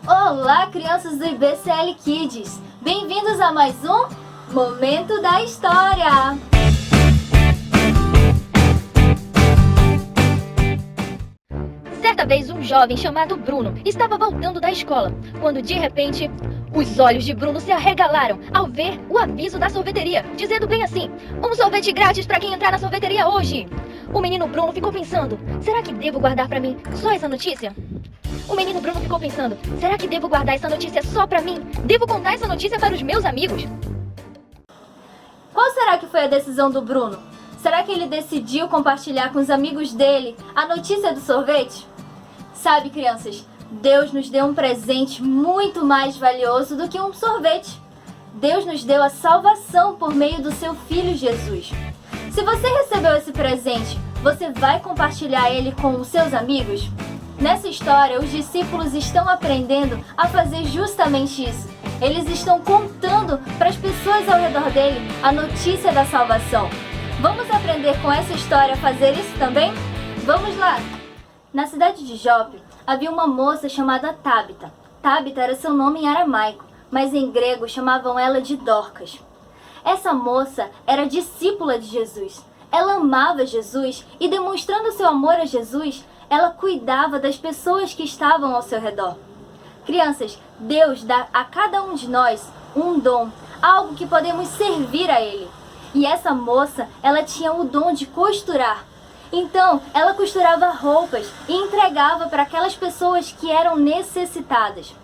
Olá, crianças do IBCL Kids! Bem-vindos a mais um Momento da História! Certa vez, um jovem chamado Bruno estava voltando da escola, quando de repente, os olhos de Bruno se arregalaram ao ver o aviso da sorveteria, dizendo bem assim: um sorvete grátis para quem entrar na sorveteria hoje. O menino Bruno ficou pensando: será que devo guardar para mim só essa notícia? O menino Bruno ficou pensando: será que devo guardar essa notícia só pra mim? Devo contar essa notícia para os meus amigos? Qual será que foi a decisão do Bruno? Será que ele decidiu compartilhar com os amigos dele a notícia do sorvete? Sabe, crianças, Deus nos deu um presente muito mais valioso do que um sorvete. Deus nos deu a salvação por meio do seu Filho Jesus. Se você recebeu esse presente, você vai compartilhar ele com os seus amigos? Nessa história, os discípulos estão aprendendo a fazer justamente isso. Eles estão contando para as pessoas ao redor dele a notícia da salvação. Vamos aprender com essa história a fazer isso também? Vamos lá! Na cidade de Jope, havia uma moça chamada Tabita. Tabita era seu nome em aramaico, mas em grego chamavam ela de Dorcas. Essa moça era discípula de Jesus. Ela amava Jesus e, demonstrando seu amor a Jesus, ela cuidava das pessoas que estavam ao seu redor. Crianças, Deus dá a cada um de nós um dom, algo que podemos servir a Ele. E essa moça, ela tinha o dom de costurar. Então, ela costurava roupas e entregava para aquelas pessoas que eram necessitadas.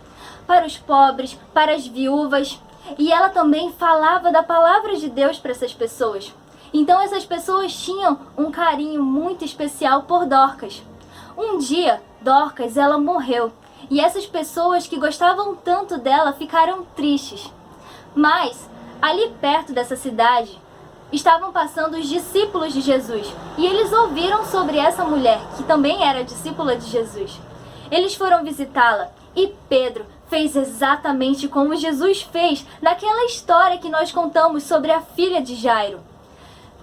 Para os pobres, para as viúvas. E ela também falava da palavra de Deus para essas pessoas. Então, essas pessoas tinham um carinho muito especial por Dorcas. Um dia, Dorcas, ela morreu. E essas pessoas que gostavam tanto dela ficaram tristes. Mas, ali perto dessa cidade, estavam passando os discípulos de Jesus. E eles ouviram sobre essa mulher, que também era discípula de Jesus. Eles foram visitá-la. E Pedro fez exatamente como Jesus fez naquela história que nós contamos sobre a filha de Jairo.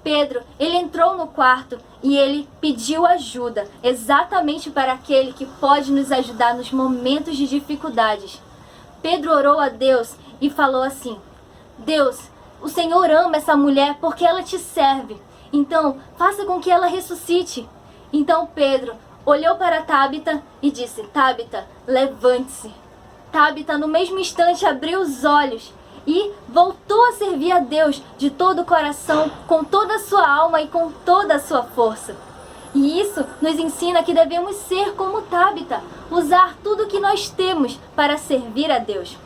Pedro, ele entrou no quarto e ele pediu ajuda, exatamente para aquele que pode nos ajudar nos momentos de dificuldades. Pedro orou a Deus e falou assim: Deus, o Senhor ama essa mulher porque ela te serve. Então, faça com que ela ressuscite. Então Pedro olhou para Tabita e disse: Tabita, levante-se. Tabita, no mesmo instante, abriu os olhos e voltou a servir a Deus de todo o coração, com toda a sua alma e com toda a sua força. E isso nos ensina que devemos ser como Tabita, usar tudo o que nós temos para servir a Deus.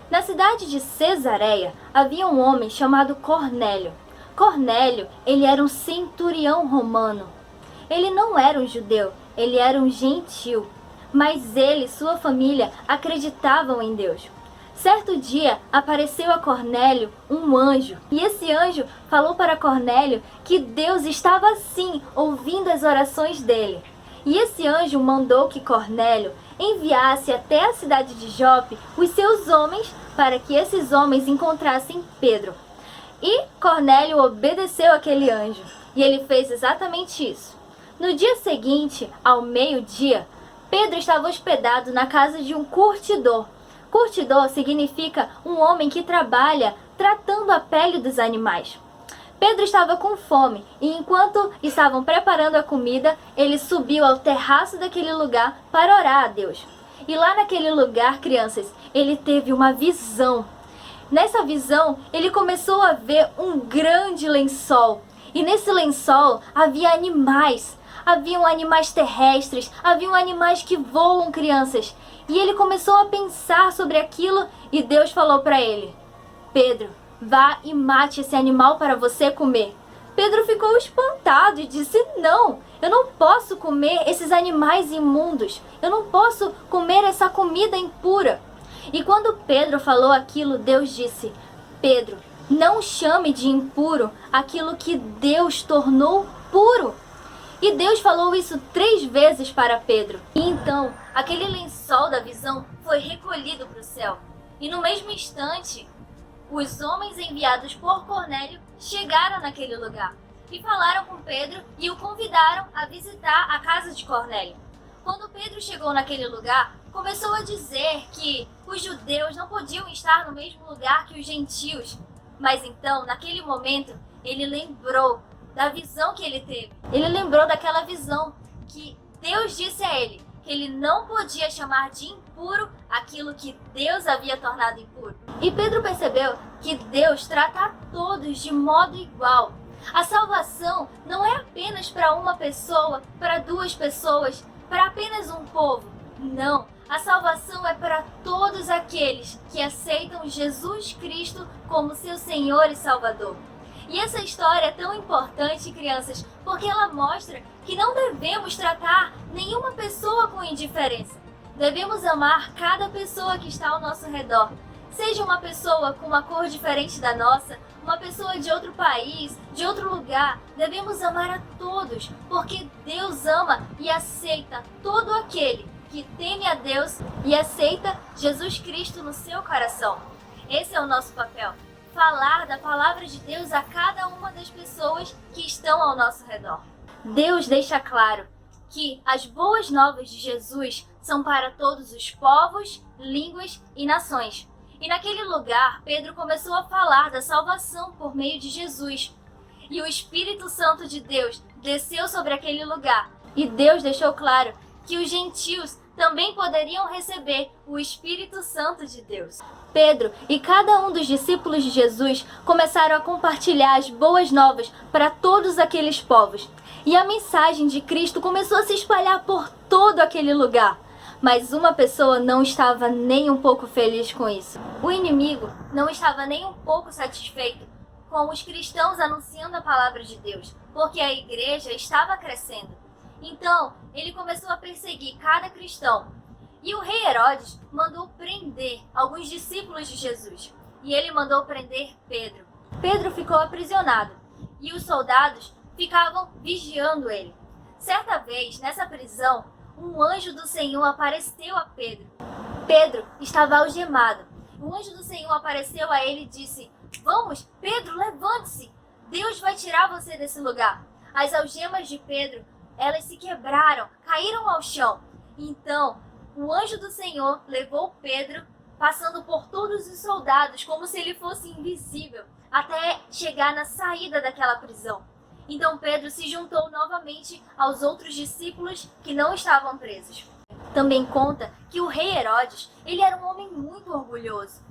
Na cidade de Cesareia havia um homem chamado Cornélio. Cornélio, ele era um centurião romano. Ele não era um judeu, ele era um gentil. Mas ele e sua família acreditavam em Deus. Certo dia, apareceu a Cornélio um anjo. E esse anjo falou para Cornélio que Deus estava sim ouvindo as orações dele. E esse anjo mandou que Cornélio enviasse até a cidade de Jope os seus homens para que esses homens encontrassem Pedro. E Cornélio obedeceu aquele anjo. E ele fez exatamente isso. No dia seguinte, ao meio-dia, Pedro estava hospedado na casa de um curtidor. Curtidor significa um homem que trabalha tratando a pele dos animais. Pedro estava com fome e enquanto estavam preparando a comida, ele subiu ao terraço daquele lugar para orar a Deus. E lá naquele lugar, crianças, ele teve uma visão. Nessa visão, ele começou a ver um grande lençol. E nesse lençol havia animais. Haviam animais terrestres, haviam animais que voam, crianças. E ele começou a pensar sobre aquilo e Deus falou para ele: Pedro, vá e mate esse animal para você comer. Pedro ficou espantado e disse: não, eu não posso comer esses animais imundos. Eu não posso comer essa comida impura. E quando Pedro falou aquilo, Deus disse: Pedro, não chame de impuro aquilo que Deus tornou puro. E Deus falou isso 3 vezes para Pedro. E então, aquele lençol da visão foi recolhido para o céu. E no mesmo instante, os homens enviados por Cornélio chegaram naquele lugar. E falaram com Pedro e o convidaram a visitar a casa de Cornélio. Quando Pedro chegou naquele lugar, começou a dizer que os judeus não podiam estar no mesmo lugar que os gentios. Mas então, naquele momento, ele lembrou da visão que ele teve. Ele lembrou daquela visão que Deus disse a ele, que ele não podia chamar de impuro aquilo que Deus havia tornado impuro. E Pedro percebeu que Deus trata a todos de modo igual. A salvação não é apenas para uma pessoa, para duas pessoas, para apenas um povo. Não, a salvação é para todos aqueles que aceitam Jesus Cristo como seu Senhor e Salvador. E essa história é tão importante, crianças, porque ela mostra que não devemos tratar nenhuma pessoa com indiferença. Devemos amar cada pessoa que está ao nosso redor. Seja uma pessoa com uma cor diferente da nossa, uma pessoa de outro país, de outro lugar, devemos amar a todos, porque Deus ama e aceita todo aquele que teme a Deus e aceita Jesus Cristo no seu coração. Esse é o nosso papel, falar da palavra de Deus a cada uma das pessoas que estão ao nosso redor. Deus deixa claro que as boas novas de Jesus são para todos os povos, línguas e nações. E naquele lugar, Pedro começou a falar da salvação por meio de Jesus. E o Espírito Santo de Deus desceu sobre aquele lugar. E Deus deixou claro que os gentios também poderiam receber o Espírito Santo de Deus. Pedro e cada um dos discípulos de Jesus começaram a compartilhar as boas novas para todos aqueles povos. E a mensagem de Cristo começou a se espalhar por todo aquele lugar. Mas uma pessoa não estava nem um pouco feliz com isso. O inimigo não estava nem um pouco satisfeito com os cristãos anunciando a palavra de Deus, porque a igreja estava crescendo. Então, ele começou a perseguir cada cristão. E o rei Herodes mandou prender alguns discípulos de Jesus. E ele mandou prender Pedro. Pedro ficou aprisionado e os soldados ficavam vigiando ele. Certa vez, nessa prisão, um anjo do Senhor apareceu a Pedro. Pedro estava algemado. O anjo do Senhor apareceu a ele e disse: "Vamos, Pedro, levante-se! Deus vai tirar você desse lugar." As algemas de Pedro, elas se quebraram, caíram ao chão. Então, o anjo do Senhor levou Pedro, passando por todos os soldados, como se ele fosse invisível, até chegar na saída daquela prisão. Então Pedro se juntou novamente aos outros discípulos que não estavam presos. Também conta que o rei Herodes, ele era um homem muito orgulhoso.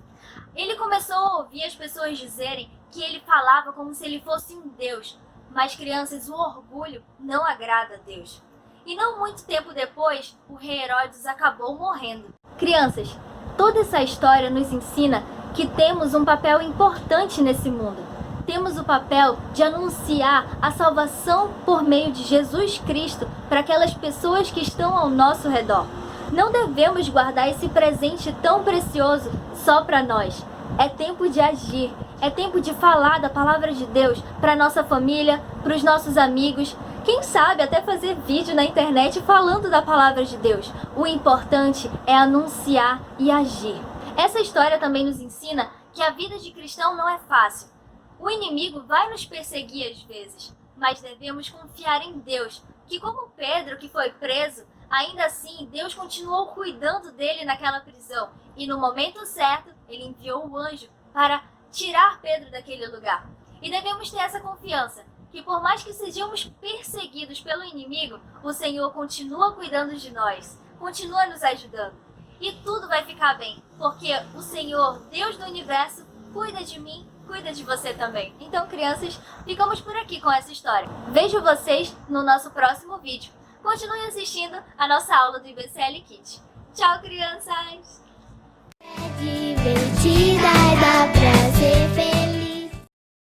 Ele começou a ouvir as pessoas dizerem que ele falava como se ele fosse um deus. Mas, crianças, o orgulho não agrada a Deus. E não muito tempo depois, o rei Herodes acabou morrendo. Crianças, toda essa história nos ensina que temos um papel importante nesse mundo. Temos o papel de anunciar a salvação por meio de Jesus Cristo para aquelas pessoas que estão ao nosso redor. Não devemos guardar esse presente tão precioso só para nós. É tempo de agir, é tempo de falar da palavra de Deus para nossa família, para os nossos amigos. Quem sabe até fazer vídeo na internet falando da palavra de Deus. O importante é anunciar e agir. Essa história também nos ensina que a vida de cristão não é fácil. O inimigo vai nos perseguir às vezes, mas devemos confiar em Deus, que como Pedro, que foi preso, ainda assim Deus continuou cuidando dele naquela prisão. E no momento certo, ele enviou o anjo para tirar Pedro daquele lugar. E devemos ter essa confiança, que por mais que sejamos perseguidos pelo inimigo, o Senhor continua cuidando de nós, continua nos ajudando. E tudo vai ficar bem, porque o Senhor, Deus do universo, cuida de mim, cuida de você também. Então, crianças, ficamos por aqui com essa história. Vejo vocês no nosso próximo vídeo. Continue assistindo a nossa aula do IBCL Kids. Tchau, crianças! É divertida e dá pra ser feliz.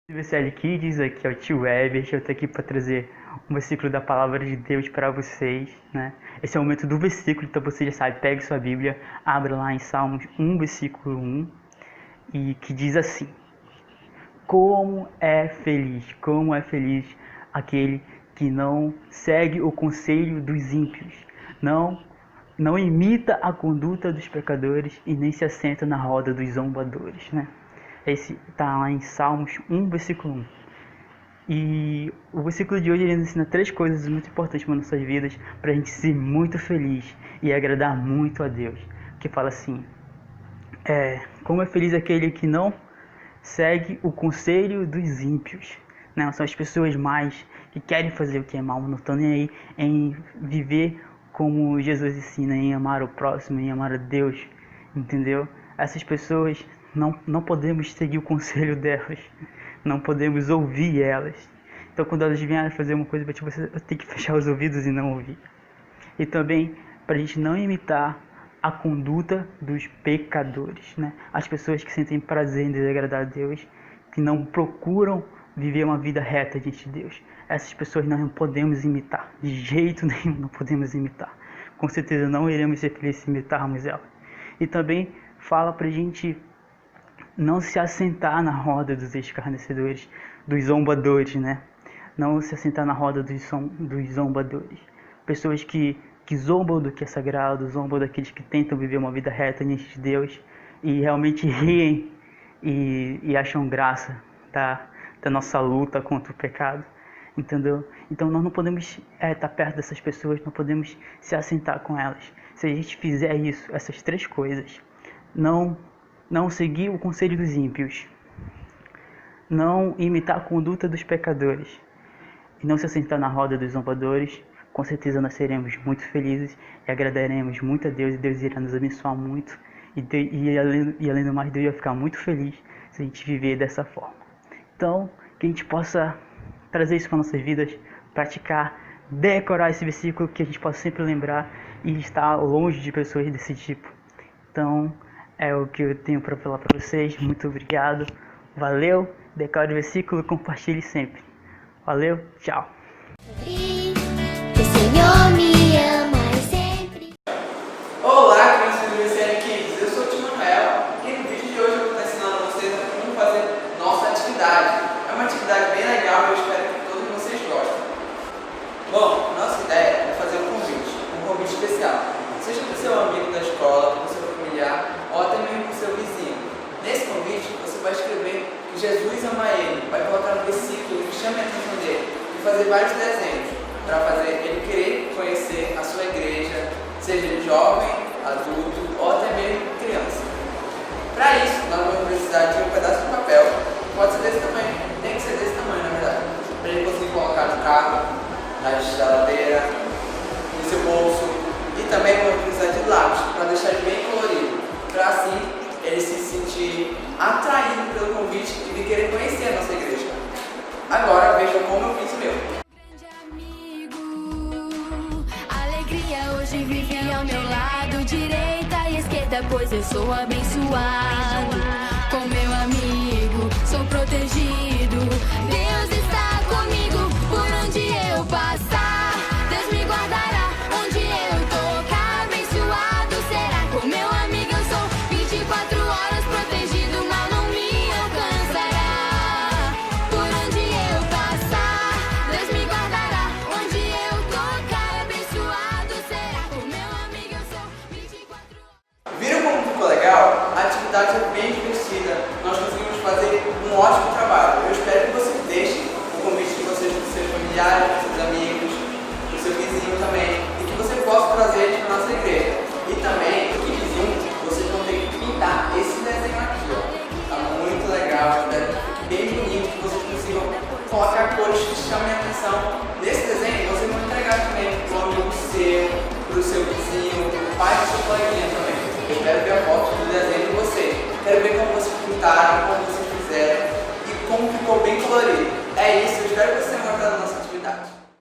IBCL Kids, aqui é o tio Weber. Eu tô aqui para trazer um versículo da palavra de Deus para vocês, né? Esse é o momento do versículo, então você já sabe, pegue sua Bíblia, abra lá em Salmos 1, versículo 1, e que diz assim: como é feliz aquele que não segue o conselho dos ímpios, não imita a conduta dos pecadores e nem se assenta na roda dos zombadores, né? Esse está lá em Salmos 1, versículo 1. E o versículo de hoje ele nos ensina 3 coisas muito importantes para nossas vidas, para a gente ser muito feliz e agradar muito a Deus. Que fala assim, como é feliz aquele que não segue o conselho dos ímpios. Não, são as pessoas mais que querem fazer o que é mal, não estão nem aí em viver como Jesus ensina, em amar o próximo, em amar a Deus, entendeu? Essas pessoas não podemos seguir o conselho delas, não podemos ouvir elas. Então quando elas vierem fazer uma coisa para ti, você tem que fechar os ouvidos e não ouvir. E também para a gente não imitar a conduta dos pecadores, né? As pessoas que sentem prazer em desagradar a Deus, que não procuram viver uma vida reta diante de Deus. Essas pessoas nós não podemos imitar, de jeito nenhum não podemos imitar. Com certeza não iremos ser felizes se imitarmos ela. E também fala pra gente não se assentar na roda dos escarnecedores, dos zombadores, né? Não se assentar na roda dos zombadores. Pessoas que zombam do que é sagrado, zombam daqueles que tentam viver uma vida reta diante de Deus e realmente riem e acham graça da nossa luta contra o pecado, entendeu? Então nós não podemos estar perto dessas pessoas, não podemos se assentar com elas. Se a gente fizer isso, essas 3 coisas, não seguir o conselho dos ímpios, não imitar a conduta dos pecadores e não se assentar na roda dos zombadores, com certeza nós seremos muito felizes e agradaremos muito a Deus, e Deus irá nos abençoar muito, e além do mais, Deus vai ficar muito feliz se a gente viver dessa forma. Então, que a gente possa trazer isso para nossas vidas, praticar, decorar esse versículo, que a gente possa sempre lembrar e estar longe de pessoas desse tipo. Então, é o que eu tenho para falar para vocês. Muito obrigado, valeu, decore o versículo, compartilhe sempre. Valeu, tchau. O Senhor me ama e sempre. Olá, crianças do VCL Kids, eu sou o Tio Manuel e no vídeo de hoje eu vou estar ensinando a vocês como fazer nossa atividade. É uma atividade bem legal e eu espero que todos vocês gostem. Bom, nossa ideia é fazer um convite especial, seja para o seu amigo da escola, para o seu familiar ou até mesmo para o seu vizinho. Nesse convite você vai escrever que Jesus ama ele, vai colocar no versículo que chame a atenção dele e fazer vários desenhos para fazer ele querer conhecer a sua igreja, seja ele jovem, adulto ou até mesmo criança. Para isso, nós vamos precisar de um pedaço de papel, pode ser desse tamanho, tem que ser desse tamanho na verdade, para ele conseguir colocar no carro, na geladeira, no seu bolso, e também vamos precisar de lápis para deixar ele bem colorido, para assim ele se sentir atraído pelo convite e de querer conhecer a nossa igreja. Agora vejam como eu fiz o meu. Hoje vive ao meu lado, direita e esquerda, pois eu sou abençoado. Com meu amigo, sou protegido. Deus está comigo por onde eu passar. Deus me guardará onde eu tocar. Abençoado será. Com meu amigo eu sou 24 horas protegido, mal não me alcançará. Por onde eu passar, Deus me guardará onde eu tocar. Abençoado será. Viram como ficou legal? A atividade é